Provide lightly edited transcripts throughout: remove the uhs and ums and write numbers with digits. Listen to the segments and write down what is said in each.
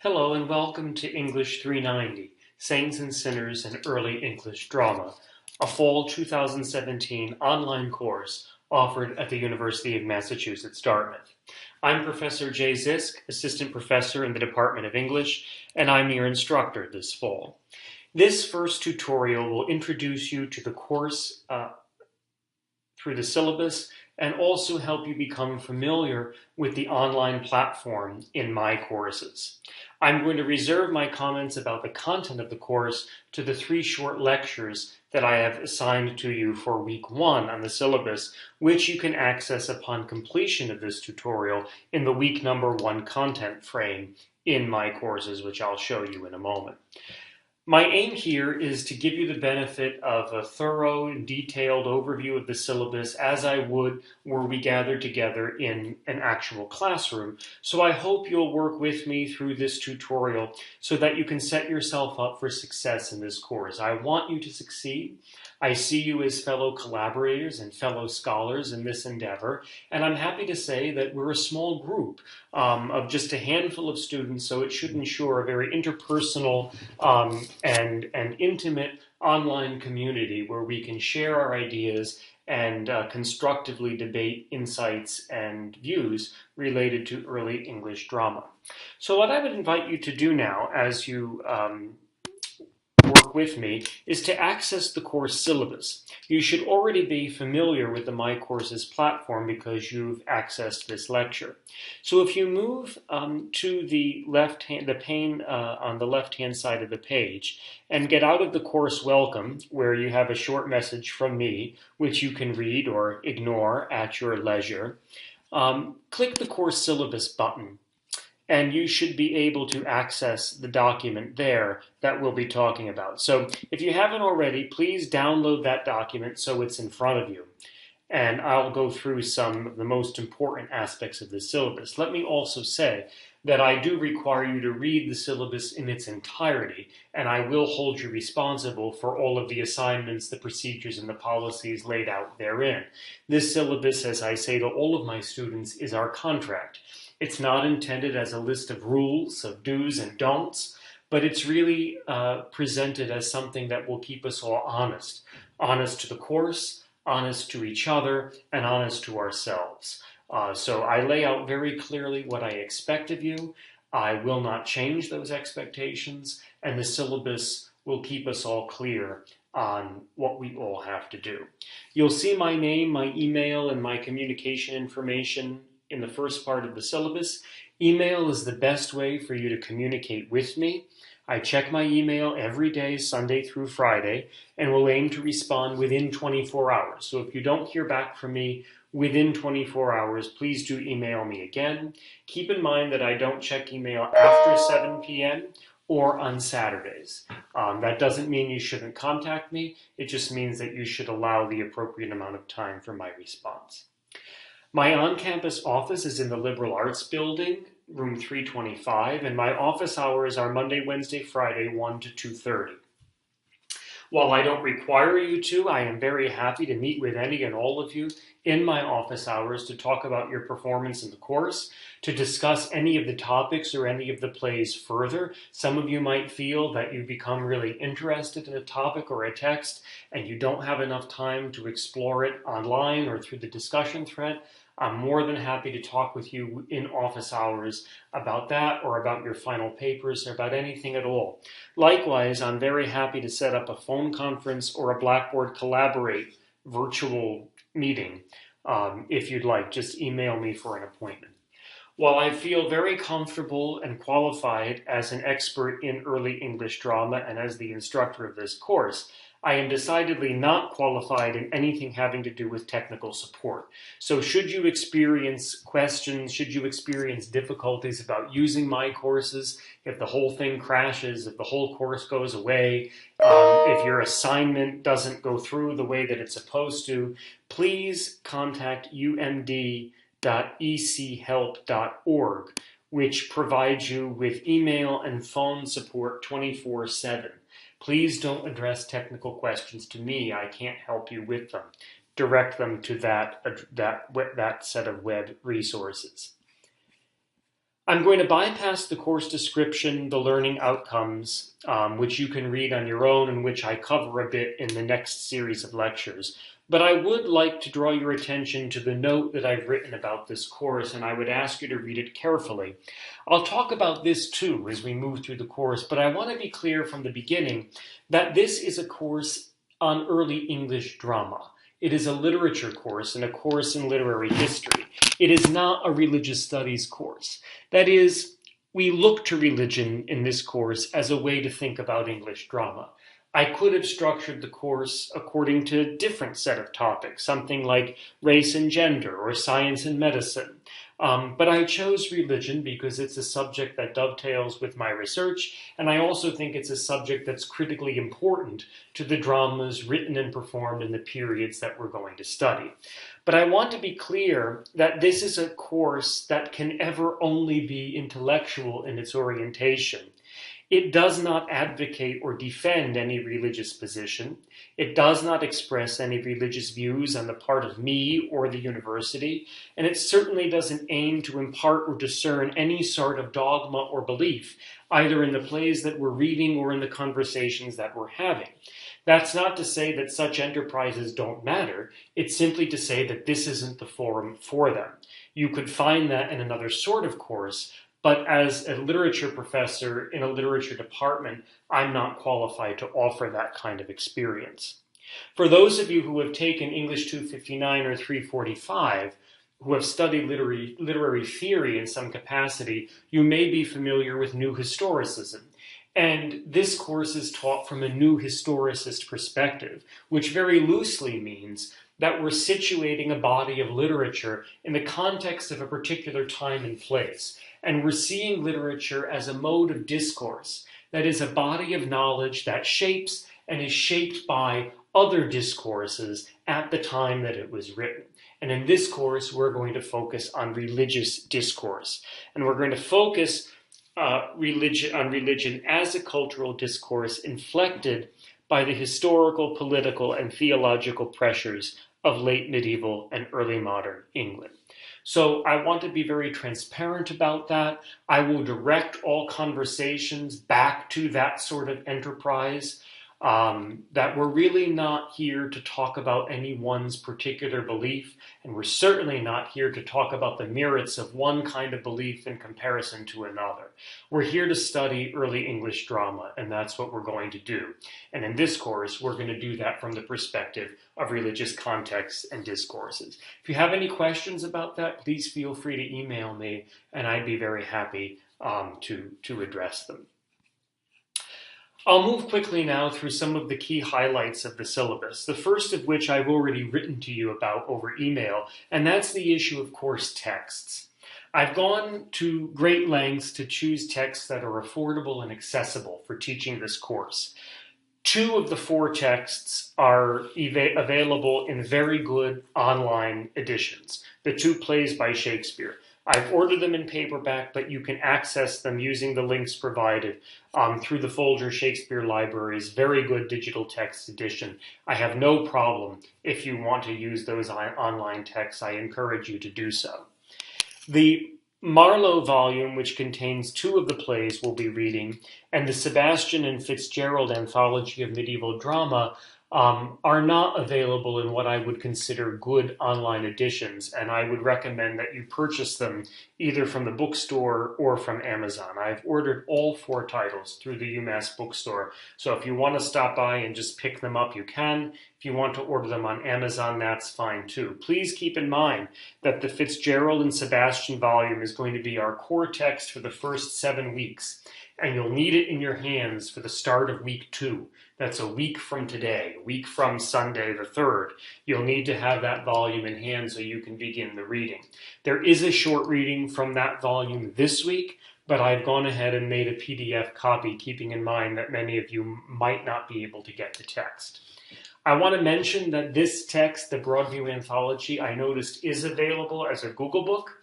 Hello and welcome to English 390, Saints and Sinners and Early English Drama, a fall 2017 online course offered at the University of Massachusetts, Dartmouth. I'm Professor Jay Zisk, Assistant Professor in the Department of English, and I'm your instructor this fall. This first tutorial will introduce you to the course through the syllabus and also help you become familiar with the online platform in my courses. I'm going to reserve my comments about the content of the course to the 3 short lectures that I have assigned to you for week 1 on the syllabus, which you can access upon completion of this tutorial in the week number 1 content frame in my courses, which I'll show you in a moment. My aim here is to give you the benefit of a thorough and detailed overview of the syllabus as I would were we gathered together in an actual classroom. So I hope you'll work with me through this tutorial so that you can set yourself up for success in this course. I want you to succeed. I see you as fellow collaborators and fellow scholars in this endeavor, and I'm happy to say that we're a small group of just a handful of students, so it should ensure a very interpersonal and intimate online community where we can share our ideas and constructively debate insights and views related to early English drama. So what I would invite you to do now as you work with me is to access the course syllabus. You should already be familiar with the My Courses platform because you've accessed this lecture. So if you move to the pane on the left-hand side of the page and get out of the course welcome, where you have a short message from me, which you can read or ignore at your leisure, click the course syllabus button. And you should be able to access the document there that we'll be talking about. So if you haven't already, please download that document so it's in front of you. And I'll go through some of the most important aspects of the syllabus. Let me also say that I do require you to read the syllabus in its entirety, and I will hold you responsible for all of the assignments, the procedures, and the policies laid out therein. This syllabus, as I say to all of my students, is our contract. It's not intended as a list of rules, of do's and don'ts, but it's really presented as something that will keep us all honest. Honest to the course, honest to each other, and honest to ourselves. So I lay out very clearly what I expect of you. I will not change those expectations, and the syllabus will keep us all clear on what we all have to do. You'll see my name, my email, and my communication information in the first part of the syllabus. Email is the best way for you to communicate with me. I check my email every day, Sunday through Friday, and will aim to respond within 24 hours. So if you don't hear back from me within 24 hours, please do email me again. Keep in mind that I don't check email after 7 p.m. or on Saturdays. That doesn't mean you shouldn't contact me. It just means that you should allow the appropriate amount of time for my response. My on-campus office is in the Liberal Arts Building, room 325, and my office hours are Monday, Wednesday, Friday, 1 to 2:30. While I don't require you to, I am very happy to meet with any and all of you in my office hours to talk about your performance in the course, to discuss any of the topics or any of the plays further. Some of you might feel that you become really interested in a topic or a text and you don't have enough time to explore it online or through the discussion thread. I'm more than happy to talk with you in office hours about that or about your final papers or about anything at all. Likewise, I'm very happy to set up a phone conference or a Blackboard Collaborate virtual meeting. If you'd like, just email me for an appointment. While I feel very comfortable and qualified as an expert in early English drama and as the instructor of this course, I am decidedly not qualified in anything having to do with technical support. So should you experience questions, should you experience difficulties about using my courses, if the whole thing crashes, if the whole course goes away, if your assignment doesn't go through the way that it's supposed to, please contact umd.echelp.org, which provides you with email and phone support 24/7. Please don't address technical questions to me. I can't help you with them. Direct them to that set of web resources. I'm going to bypass the course description, the learning outcomes, which you can read on your own and which I cover a bit in the next series of lectures. But I would like to draw your attention to the note that I've written about this course, and I would ask you to read it carefully. I'll talk about this too as we move through the course, but I want to be clear from the beginning that this is a course on early English drama. It is a literature course and a course in literary history. It is not a religious studies course. That is, we look to religion in this course as a way to think about English drama. I could have structured the course according to a different set of topics, something like race and gender or science and medicine. But I chose religion because it's a subject that dovetails with my research, and I also think it's a subject that's critically important to the dramas written and performed in the periods that we're going to study. But I want to be clear that this is a course that can ever only be intellectual in its orientation. It does not advocate or defend any religious position. It does not express any religious views on the part of me or the university, and it certainly doesn't aim to impart or discern any sort of dogma or belief, either in the plays that we're reading or in the conversations that we're having. That's not to say that such enterprises don't matter. It's simply to say that this isn't the forum for them. You could find that in another sort of course, but as a literature professor in a literature department, I'm not qualified to offer that kind of experience. For those of you who have taken English 259 or 345, who have studied literary theory in some capacity, you may be familiar with New Historicism. And this course is taught from a new historicist perspective, which very loosely means that we're situating a body of literature in the context of a particular time and place. And we're seeing literature as a mode of discourse, that is a body of knowledge that shapes and is shaped by other discourses at the time that it was written. And in this course, we're going to focus on religious discourse. And we're going to focus on religion as a cultural discourse inflected by the historical, political, and theological pressures of late medieval and early modern England. So I want to be very transparent about that. I will direct all conversations back to that sort of enterprise, that we're really not here to talk about anyone's particular belief, and we're certainly not here to talk about the merits of one kind of belief in comparison to another. We're here to study early English drama, and that's what we're going to do. And in this course, we're going to do that from the perspective of religious contexts and discourses. If you have any questions about that, please feel free to email me, and I'd be very happy to address them. I'll move quickly now through some of the key highlights of the syllabus, the first of which I've already written to you about over email, and that's the issue of course texts. I've gone to great lengths to choose texts that are affordable and accessible for teaching this course. 2 of the 4 texts are available in very good online editions, the 2 plays by Shakespeare. I've ordered them in paperback, but you can access them using the links provided through the Folger Shakespeare Library's very good digital text edition. I have no problem if you want to use those online texts. I encourage you to do so. The Marlowe volume, which contains 2 of the plays we'll be reading, and the Sebastian and Fitzgerald Anthology of Medieval Drama are not available in what I would consider good online editions, and I would recommend that you purchase them either from the bookstore or from Amazon. I've ordered all 4 titles through the UMass bookstore, so if you want to stop by and just pick them up, you can. If you want to order them on Amazon, that's fine too. Please keep in mind that the Fitzgerald and Sebastian volume is going to be our core text for the first 7 weeks, and you'll need it in your hands for the start of week 2. That's a week from today, a week from Sunday the 3rd. You'll need to have that volume in hand so you can begin the reading. There is a short reading from that volume this week, but I've gone ahead and made a PDF copy, keeping in mind that many of you might not be able to get the text. I want to mention that this text, the Broadview Anthology, I noticed is available as a Google book.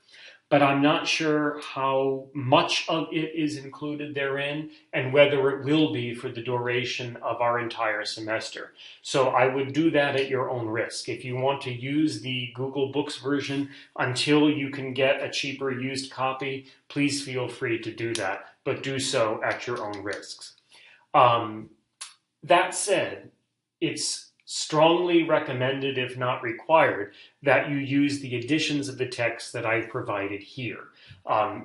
but I'm not sure how much of it is included therein and whether it will be for the duration of our entire semester. So I would do that at your own risk. If you want to use the Google Books version until you can get a cheaper used copy, please feel free to do that, but do so at your own risks. That said, it's strongly recommended, if not required, that you use the editions of the text that I've provided here.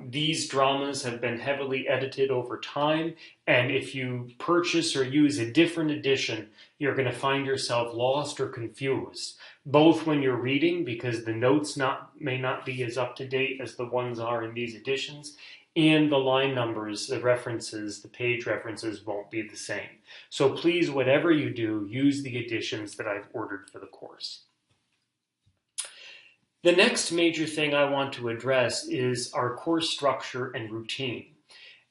These dramas have been heavily edited over time, and if you purchase or use a different edition, you're going to find yourself lost or confused, both when you're reading, because the notes may not be as up to date as the ones are in these editions, and the line numbers, the references, the page references won't be the same. So please, whatever you do, use the editions that I've ordered for the course. The next major thing I want to address is our course structure and routine.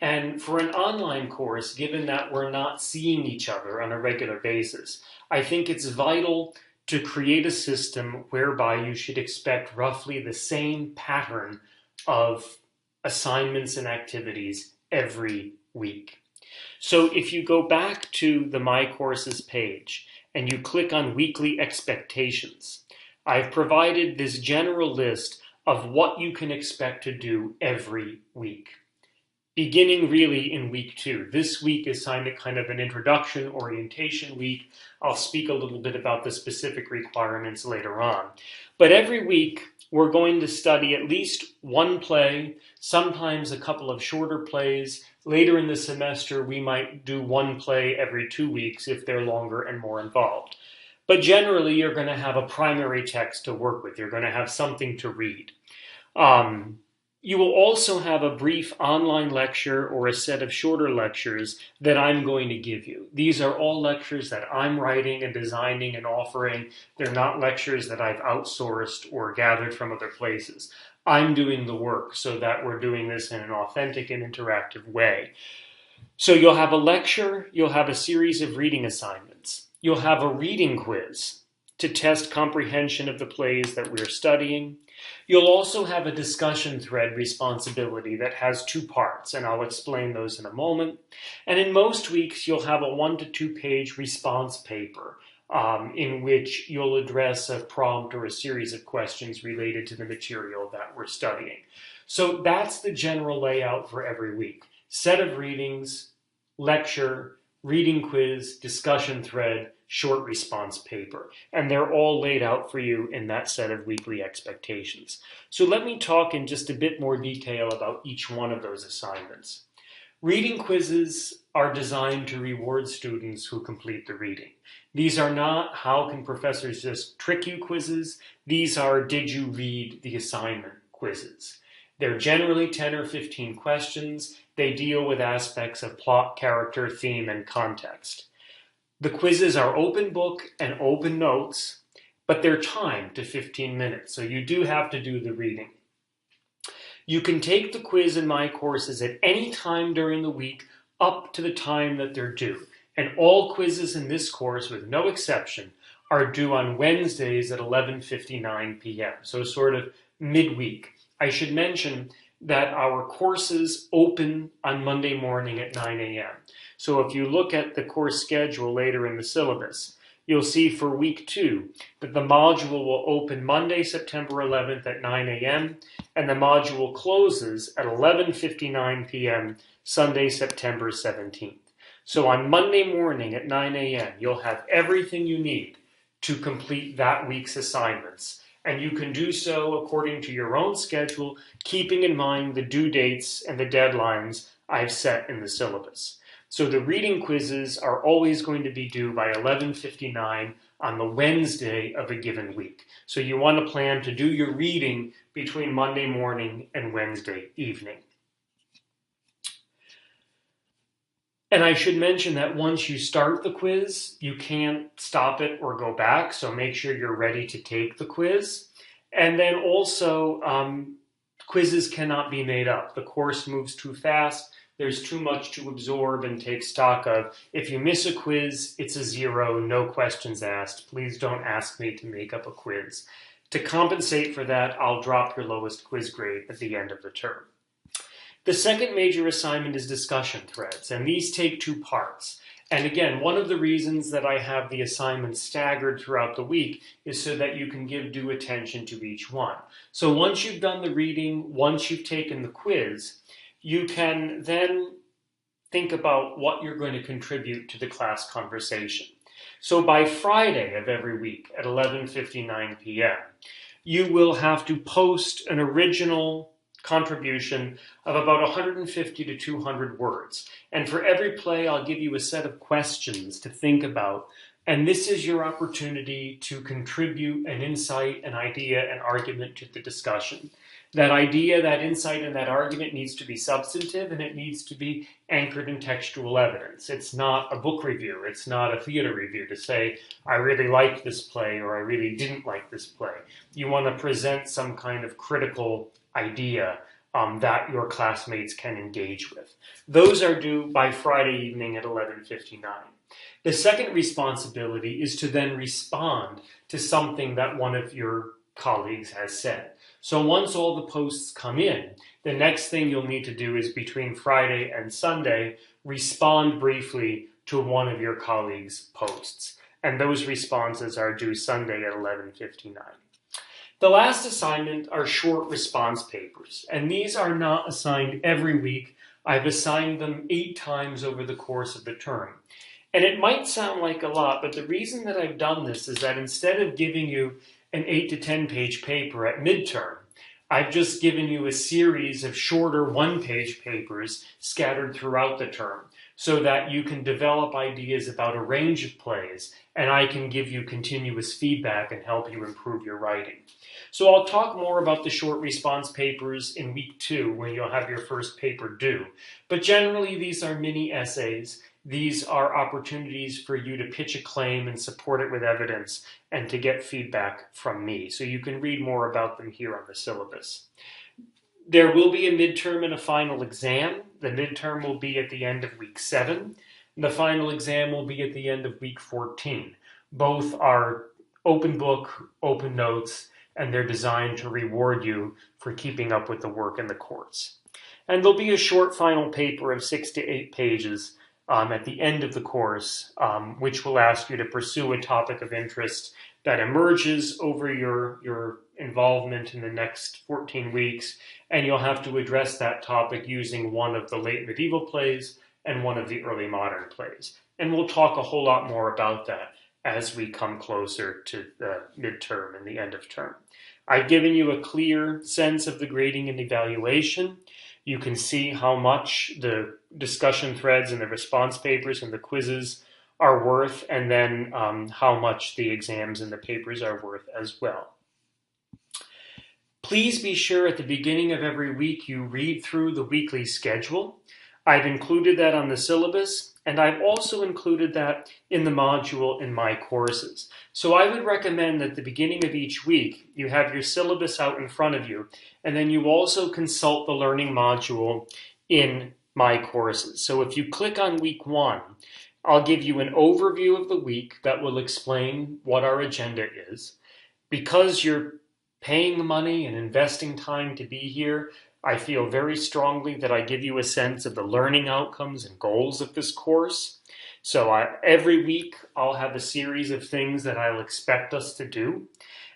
And for an online course, given that we're not seeing each other on a regular basis, I think it's vital to create a system whereby you should expect roughly the same pattern of assignments and activities every week. So if you go back to the My Courses page and you click on Weekly Expectations, I've provided this general list of what you can expect to do every week, beginning really in week 2. This week is kind of an introduction orientation week. I'll speak a little bit about the specific requirements later on. But every week, we're going to study at least one play, sometimes a couple of shorter plays. Later in the semester, we might do one play every 2 weeks if they're longer and more involved. But generally, you're going to have a primary text to work with. You're going to have something to read. You will also have a brief online lecture or a set of shorter lectures that I'm going to give you. These are all lectures that I'm writing and designing and offering. They're not lectures that I've outsourced or gathered from other places. I'm doing the work so that we're doing this in an authentic and interactive way. So you'll have a lecture, you'll have a series of reading assignments. You'll have a reading quiz to test comprehension of the plays that we're studying. You'll also have a discussion thread responsibility that has 2 parts, and I'll explain those in a moment. And in most weeks, you'll have a 1 to 2 page response paper in which you'll address a prompt or a series of questions related to the material that we're studying. So that's the general layout for every week. Set of readings, lecture, reading quiz, discussion thread, short response paper. And they're all laid out for you in that set of weekly expectations. So let me talk in just a bit more detail about each one of those assignments. Reading quizzes are designed to reward students who complete the reading. These are not how can professors just trick you quizzes. These are did you read the assignment quizzes. They're generally 10 or 15 questions. They deal with aspects of plot, character, theme, and context. The quizzes are open book and open notes, but they're timed to 15 minutes, so you do have to do the reading. You can take the quiz in My Courses at any time during the week up to the time that they're due. And all quizzes in this course, with no exception, are due on Wednesdays at 11:59 p.m., so sort of midweek. I should mention that our courses open on Monday morning at 9 a.m. So if you look at the course schedule later in the syllabus, you'll see for week 2 that the module will open Monday, September 11th at 9 a.m. and the module closes at 11:59 p.m. Sunday, September 17th. So on Monday morning at 9 a.m., you'll have everything you need to complete that week's assignments. And you can do so according to your own schedule, keeping in mind the due dates and the deadlines I've set in the syllabus. So the reading quizzes are always going to be due by 11:59 on the Wednesday of a given week. So you want to plan to do your reading between Monday morning and Wednesday evening. And I should mention that once you start the quiz, you can't stop it or go back, so make sure you're ready to take the quiz. And then also, quizzes cannot be made up. The course moves too fast. There's too much to absorb and take stock of. If you miss a quiz, it's a 0, no questions asked. Please don't ask me to make up a quiz. To compensate for that, I'll drop your lowest quiz grade at the end of the term. The second major assignment is discussion threads, and these take 2 parts. And again, one of the reasons that I have the assignments staggered throughout the week is so that you can give due attention to each one. So once you've done the reading, once you've taken the quiz, you can then think about what you're going to contribute to the class conversation. So by Friday of every week at 11:59 p.m., you will have to post an original contribution of about 150 to 200 words. And for every play, I'll give you a set of questions to think about. And this is your opportunity to contribute an insight, an idea, an argument to the discussion. That idea, that insight, and that argument needs to be substantive, and it needs to be anchored in textual evidence. It's not a book review. It's not a theater review to say, I really liked this play or I really didn't like this play. You want to present some kind of critical idea that your classmates can engage with. Those are due by Friday evening at 11:59. The second responsibility is to then respond to something that one of your colleagues has said. So once all the posts come in, the next thing you'll need to do is between Friday and Sunday, respond briefly to one of your colleagues' posts. And those responses are due Sunday at 11:59. The last assignment are short response papers, and these are not assigned every week. I've assigned them 8 times over the course of the term. And it might sound like a lot, but the reason that I've done this is that instead of giving you an 8 to 10 page paper at midterm, I've just given you a series of shorter 1-page papers scattered throughout the term so that you can develop ideas about a range of plays, and I can give you continuous feedback and help you improve your writing. So I'll talk more about the short response papers in week 2 when you'll have your first paper due. But generally, these are mini essays. These are opportunities for you to pitch a claim and support it with evidence and to get feedback from me. So you can read more about them here on the syllabus. There will be a midterm and a final exam. The midterm will be at the end of week 7. The final exam will be at the end of week 14. Both are open book, open notes, and they're designed to reward you for keeping up with the work in the course. And there'll be a short final paper of 6 to 8 pages at the end of the course, which will ask you to pursue a topic of interest that emerges over your involvement in the next 14 weeks, and you'll have to address that topic using one of the late medieval plays and one of the early modern plays. And we'll talk a whole lot more about that as we come closer to the midterm and the end of term. I've given you a clear sense of the grading and evaluation. You can see how much the discussion threads and the response papers and the quizzes are worth, and then how much the exams and the papers are worth as well. Please be sure at the beginning of every week you read through the weekly schedule. I've included that on the syllabus, and I've also included that in the module in my courses. So I would recommend that at the beginning of each week, you have your syllabus out in front of you, and then you also consult the learning module in my courses. So if you click on week 1, I'll give you an overview of the week that will explain what our agenda is. Because you're paying money and investing time to be here, I feel very strongly that I give you a sense of the learning outcomes and goals of this course. So every week I'll have a series of things that I'll expect us to do.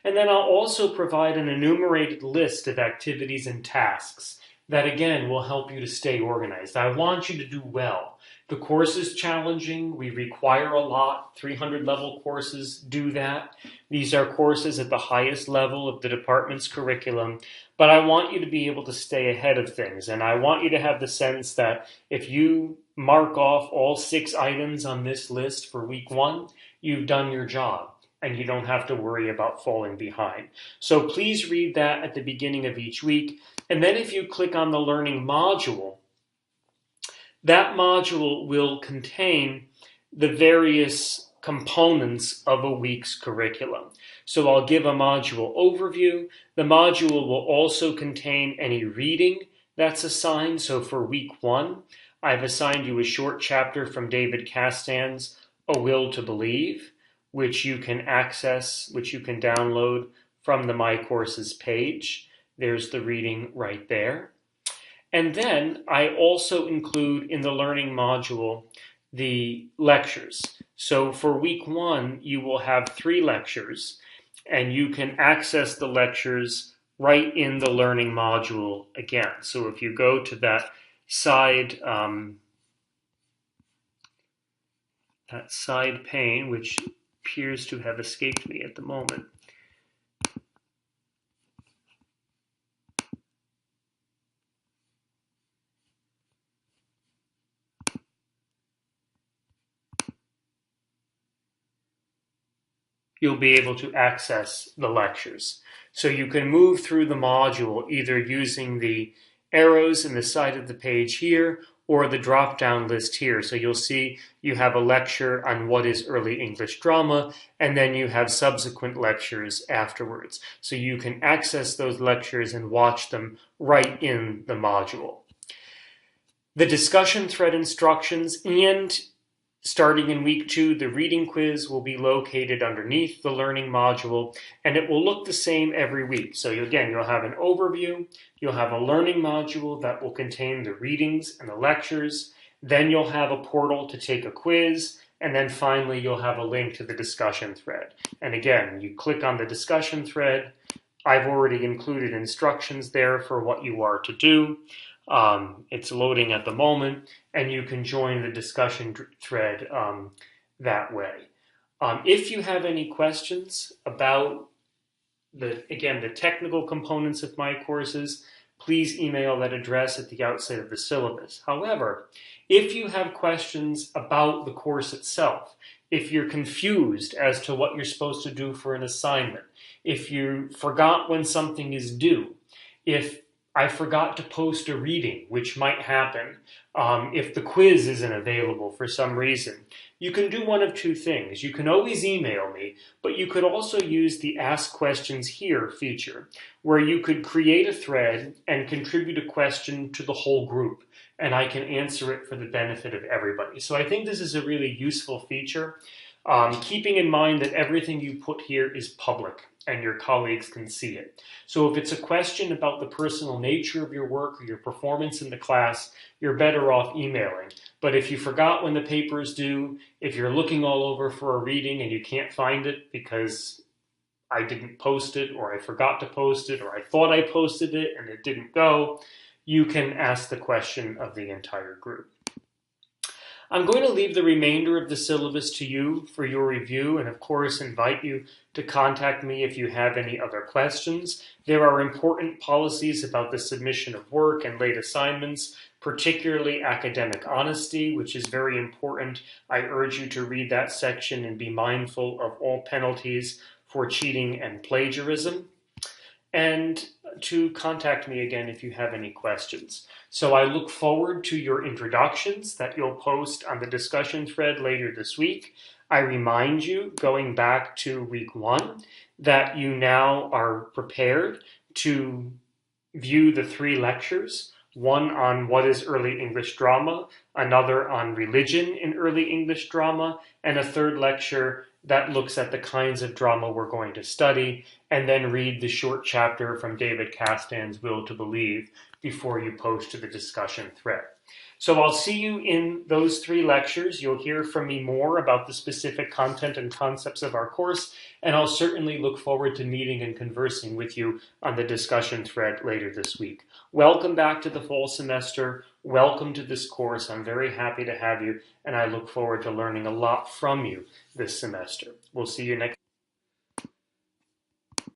And then I'll also provide an enumerated list of activities and tasks that again will help you to stay organized. I want you to do well. The course is challenging. We require a lot. 300 level courses do that. These are courses at the highest level of the department's curriculum. But I want you to be able to stay ahead of things. And I want you to have the sense that if you mark off all 6 items on this list for week 1, you've done your job and you don't have to worry about falling behind. So please read that at the beginning of each week. And then if you click on the learning module, that module will contain the various components of a week's curriculum. So I'll give a module overview. The module will also contain any reading that's assigned. So for week 1, I've assigned you a short chapter from David Castan's A Will to Believe, which you can access, which you can download from the My Courses page. There's the reading right there. And then I also include in the learning module the lectures. So for week 1, you will have 3 lectures, and you can access the lectures right in the learning module again. So if you go to that side pane, which appears to have escaped me at the moment, you'll be able to access the lectures. So you can move through the module either using the arrows in the side of the page here or the drop-down list here. So you'll see you have a lecture on what is early English drama, and then you have subsequent lectures afterwards. So you can access those lectures and watch them right in the module. The discussion thread instructions and starting in week 2, the reading quiz will be located underneath the learning module, and it will look the same every week. So again, you'll have an overview, you'll have a learning module that will contain the readings and the lectures, then you'll have a portal to take a quiz, and then finally you'll have a link to the discussion thread. And again, you click on the discussion thread. I've already included instructions there for what you are to do. It's loading at the moment, and you can join the discussion thread that way. If you have any questions about the technical components of my courses, please email that address at the outset of the syllabus. However, if you have questions about the course itself, if you're confused as to what you're supposed to do for an assignment, if you forgot when something is due, if I forgot to post a reading, which might happen if the quiz isn't available for some reason, you can do one of 2 things. You can always email me, but you could also use the Ask Questions Here feature, where you could create a thread and contribute a question to the whole group, and I can answer it for the benefit of everybody. So I think this is a really useful feature, keeping in mind that everything you put here is public and your colleagues can see it. So if it's a question about the personal nature of your work or your performance in the class, you're better off emailing. But if you forgot when the paper is due, if you're looking all over for a reading and you can't find it because I didn't post it, or I forgot to post it, or I thought I posted it and it didn't go, you can ask the question of the entire group. I'm going to leave the remainder of the syllabus to you for your review, and of course invite you to contact me if you have any other questions. There are important policies about the submission of work and late assignments, particularly academic honesty, which is very important. I urge you to read that section and be mindful of all penalties for cheating and plagiarism, and to contact me again if you have any questions. So I look forward to your introductions that you'll post on the discussion thread later this week. I remind you, going back to week 1, that you now are prepared to view the 3 lectures, one on what is early English drama, another on religion in early English drama, and a 3rd lecture that looks at the kinds of drama we're going to study, and then read the short chapter from David Castan's Will to Believe before you post to the discussion thread. So I'll see you in those 3 lectures. You'll hear from me more about the specific content and concepts of our course, and I'll certainly look forward to meeting and conversing with you on the discussion thread later this week. Welcome back to the fall semester. Welcome to this course. I'm very happy to have you, and I look forward to learning a lot from you this semester. We'll see you next